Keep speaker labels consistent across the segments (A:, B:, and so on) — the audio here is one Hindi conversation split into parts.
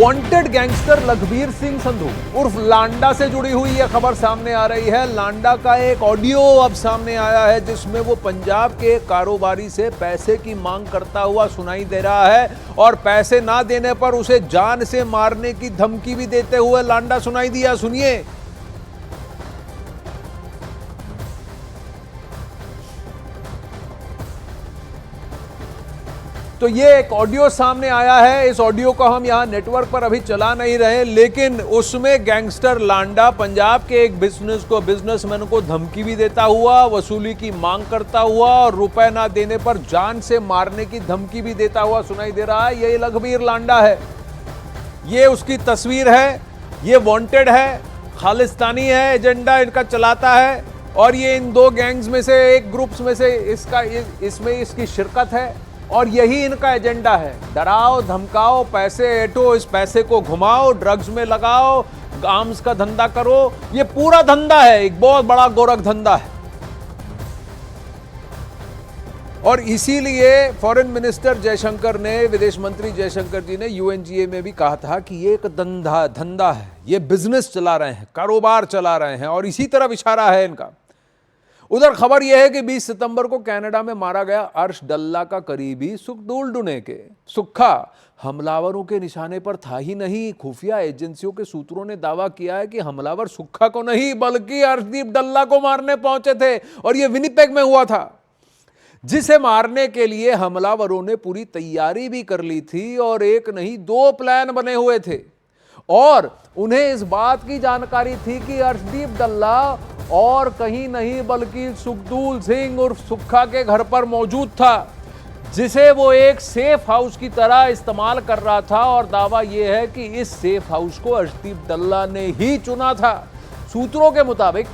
A: वांटेड गैंगस्टर लखबीर सिंह संधू उर्फ लांडा से जुड़ी हुई यह खबर सामने आ रही है। लांडा का एक ऑडियो अब सामने आया है जिसमें वो पंजाब के कारोबारी से पैसे की मांग करता हुआ सुनाई दे रहा है और पैसे ना देने पर उसे जान से मारने की धमकी भी देते हुए लांडा सुनाई दिया। सुनिए। तो ये एक ऑडियो सामने आया है। इस ऑडियो को हम यहां नेटवर्क पर अभी चला नहीं रहे, लेकिन उसमें गैंगस्टर लांडा पंजाब के एक बिजनेसमैन को धमकी भी देता हुआ, वसूली की मांग करता हुआ और रुपए ना देने पर जान से मारने की धमकी भी देता हुआ सुनाई दे रहा है। ये लखबीर लांडा है, ये उसकी तस्वीर है, ये वांटेड है, खालिस्तानी है, एजेंडा इनका चलाता है और ये इन दो गैंग्स में से एक ग्रुप्स में से इसमें इसकी शिरकत है और यही इनका एजेंडा है। डराओ, धमकाओ, पैसे ऐंठो, इस पैसे को घुमाओ, ड्रग्स में लगाओ, आर्म्स का धंधा करो। ये पूरा धंधा है, एक बहुत बड़ा गोरख धंधा है। और इसीलिए फॉरेन मिनिस्टर जयशंकर ने, विदेश मंत्री जयशंकर जी ने यूएनजीए में भी कहा था कि ये एक धंधा है, ये बिजनेस चला रहे हैं, कारोबार चला रहे हैं और इसी तरफ इशारा है इनका। उधर खबर यह है कि 20 सितंबर को कनाडा में मारा गया अर्श डल्ला का करीबी सुखदूल डुनेके सुक्खा हमलावरों के निशाने पर था ही नहीं। खुफिया एजेंसियों के सूत्रों ने दावा किया है कि हमलावर सुक्खा को नहीं बल्कि अर्शदीप डल्ला को मारने पहुंचे थे और यह विनिपेग में हुआ था, जिसे मारने के लिए हमलावरों ने पूरी तैयारी भी कर ली थी और एक नहीं दो प्लान बने हुए थे और उन्हें इस बात की जानकारी थी कि अर्शदीप डल्ला और कहीं नहीं बल्कि सुखदूल सिंह उर्फ सुक्खा के घर पर मौजूद था, जिसे वो एक सेफ हाउस की तरह इस्तेमाल कर रहा था और दावा यह है कि इस सेफ हाउस को अर्शदीप डल्ला ने ही चुना था। सूत्रों के मुताबिक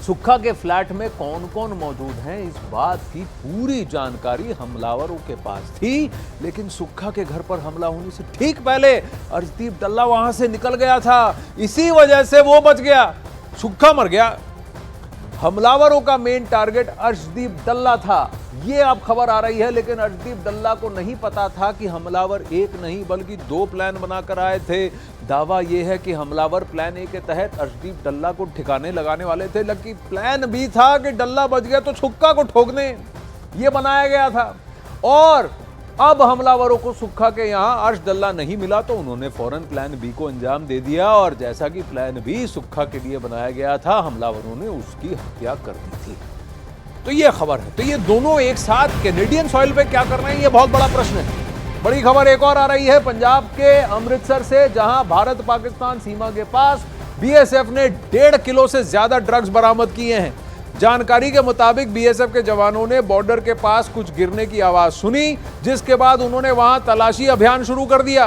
A: सुक्खा के फ्लैट में कौन कौन मौजूद हैं इस बात की पूरी जानकारी हमलावरों के पास थी, लेकिन सुक्खा के घर पर हमला होने से ठीक पहले अर्शदीप डल्ला वहां से निकल गया था। इसी वजह से वो बच गया, सुक्खा मर गया। हमलावरों का मेन टारगेट अर्शदीप डल्ला था, ये अब खबर आ रही है, लेकिन अर्शदीप डल्ला को नहीं पता था कि हमलावर एक नहीं बल्कि दो प्लान बनाकर आए थे। दावा यह है कि हमलावर प्लान ए के तहत अर्शदीप डल्ला को ठिकाने लगाने वाले थे, लेकिन प्लान बी था कि डल्ला बच गया तो सुक्खा को ठोकने, ये बनाया गया था। और अब हमलावरों को सुक्खा के यहां अर्श डल्ला नहीं मिला तो उन्होंने फौरन प्लान बी को अंजाम दे दिया और जैसा कि प्लान बी सुक्खा के लिए बनाया गया था, हमलावरों ने उसकी हत्या कर दी थी। तो ये खबर है। तो ये दोनों एक साथ कैनेडियन सॉइल पे क्या कर रहे हैं, ये बहुत बड़ा प्रश्न है। बड़ी खबर एक और आ रही है पंजाब के अमृतसर से, जहां भारत पाकिस्तान सीमा के पास बीएसएफ ने 1.5 किलो से ज्यादा ड्रग्स बरामद किए हैं। जानकारी के मुताबिक बीएसएफ के जवानों ने बॉर्डर के पास कुछ गिरने की आवाज सुनी, जिसके बाद उन्होंने वहां तलाशी अभियान शुरू कर दिया।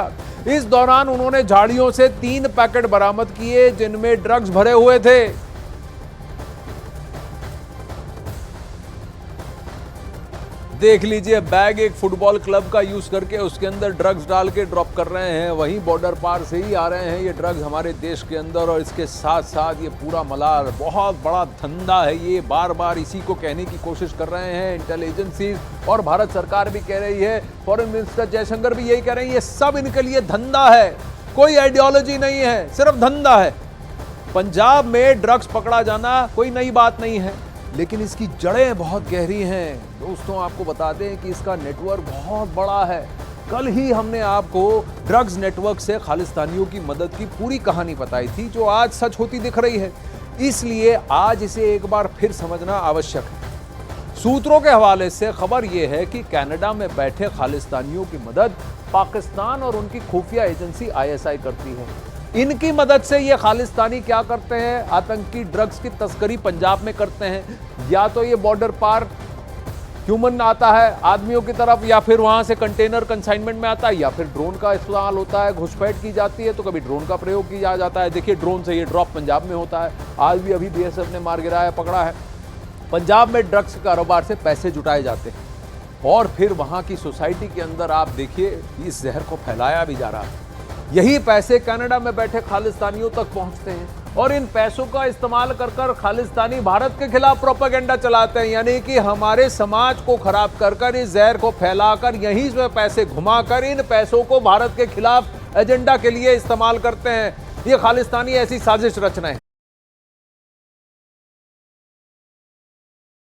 A: इस दौरान उन्होंने झाड़ियों से 3 पैकेट बरामद किए जिनमें ड्रग्स भरे हुए थे। देख लीजिए, बैग एक फुटबॉल क्लब का यूज करके उसके अंदर ड्रग्स डाल के ड्रॉप कर रहे हैं। वहीं बॉर्डर पार से ही आ रहे हैं ये ड्रग्स हमारे देश के अंदर और इसके साथ साथ ये पूरा मलाल बहुत बड़ा धंधा है। ये बार बार इसी को कहने की कोशिश कर रहे हैं इंटेलिजेंसीज और भारत सरकार भी कह रही है, फॉरेन मिनिस्टर जयशंकर भी यही कह रहे हैं, ये सब इनके लिए धंधा है, कोई आइडियोलॉजी नहीं है, सिर्फ धंधा है। पंजाब में ड्रग्स पकड़ा जाना कोई नई बात नहीं है, लेकिन इसकी जड़ें बहुत गहरी हैं। दोस्तों, आपको बता दें कि इसका नेटवर्क बहुत बड़ा है। कल ही हमने आपको ड्रग्स नेटवर्क से खालिस्तानियों की मदद की पूरी कहानी बताई थी, जो आज सच होती दिख रही है। इसलिए आज इसे एक बार फिर समझना आवश्यक है। सूत्रों के हवाले से खबर यह है कि कनाडा में बैठे खालिस्तानियों की मदद पाकिस्तान और उनकी खुफिया एजेंसी आईएसआई करती है। इनकी मदद से ये खालिस्तानी क्या करते हैं, आतंकी ड्रग्स की तस्करी पंजाब में करते हैं। या तो ये बॉर्डर पार ह्यूमन आता है आदमियों की तरफ, या फिर वहां से कंटेनर कंसाइनमेंट में आता है, या फिर ड्रोन का इस्तेमाल होता है, घुसपैठ की जाती है तो कभी ड्रोन का प्रयोग किया जाता है। देखिए, ड्रोन से ये ड्रॉप पंजाब में होता है। आज भी अभी बीएसएफ ने मार गिराया, पकड़ा है। पंजाब में ड्रग्स कारोबार से पैसे जुटाए जाते हैं और फिर वहां की सोसाइटी के अंदर आप देखिए इस जहर को फैलाया भी जा रहा है। यही पैसे कनाडा में बैठे खालिस्तानियों तक पहुंचते हैं और इन पैसों का इस्तेमाल कर खालिस्तानी भारत के खिलाफ प्रोपेगेंडा चलाते हैं, यानी कि हमारे समाज को खराब कर इस जहर को फैलाकर यहीं से पैसे घुमाकर इन पैसों को भारत के खिलाफ एजेंडा के लिए इस्तेमाल करते हैं। ये खालिस्तानी ऐसी साजिश रच रहे हैं।